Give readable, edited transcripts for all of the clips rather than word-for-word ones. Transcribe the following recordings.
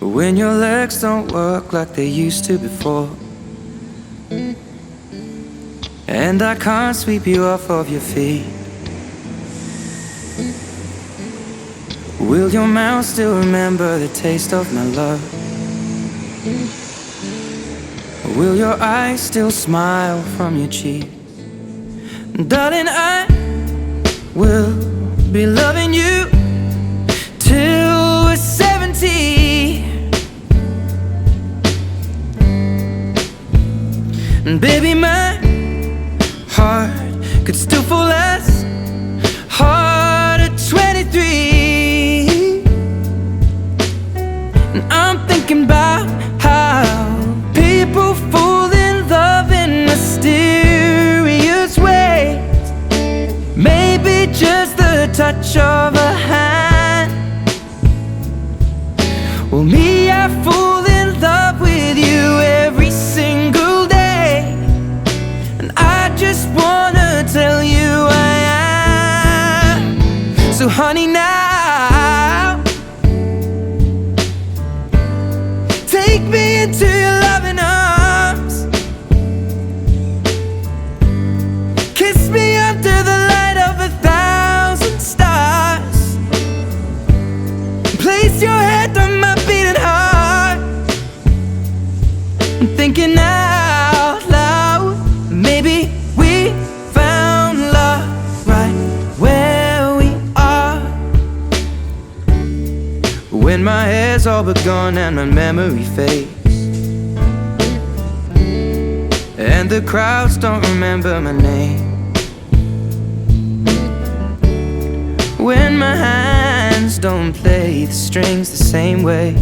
When your legs don't work like they used to before, and I can't sweep you off of your feet, will your mouth still remember the taste of my love? Will your eyes still smile from your cheeks? Darling, I will be loving you till we're 70. And baby, my heart could still fall as hard at 23. And I'm thinking about how people fall in love in mysterious ways. Maybe just the touch of a hand. Well, me, I fall in love with you every single day, and I just wanna tell you I am. So honey, now take me into your loving arms. Kiss me under the light of 1,000 stars. Place your head on my beating heart. I'm thinking out loud, maybe we found love right where we are. When my hair's all but gone and my memory fades, and the crowds don't remember my name, when my hands don't play the strings the same way,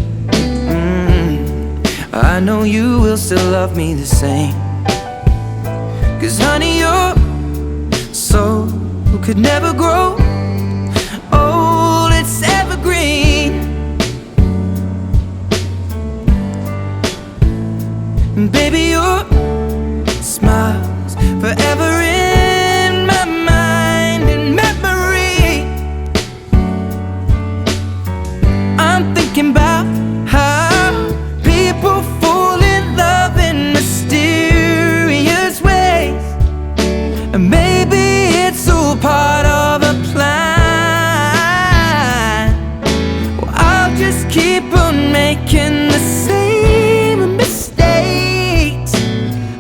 I know you will still love me the same. 'Cause honey, your soul could never grow old, it's evergreen. And baby, your smile's forever in my mind and memory. I'm thinking about how people fall in love in mysterious ways, and maybe it's all part of a plan. Well, I'll just keep on making the same mistakes,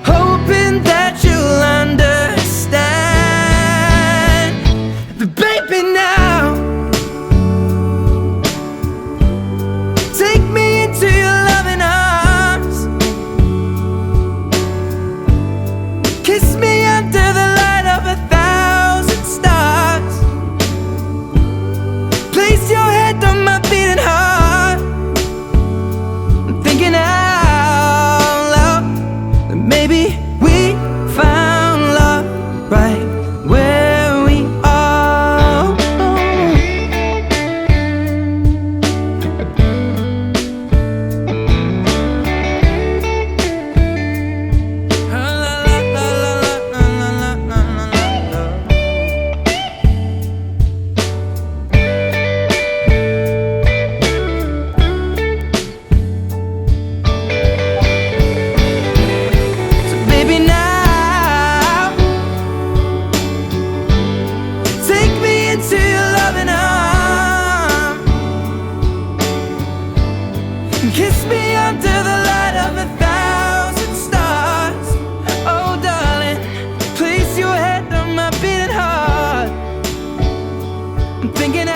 hoping that you'll understand. But baby, now take me into your loving arms. Kiss me under the light of 1,000 stars. Place your head on my beating heart. I'm thinking out loud that maybe we found love right where we are. So baby, now take me into your loving arms. Kiss me under the light of 1,000 stars. Oh darling, place your head on my beating heart. I'm thinking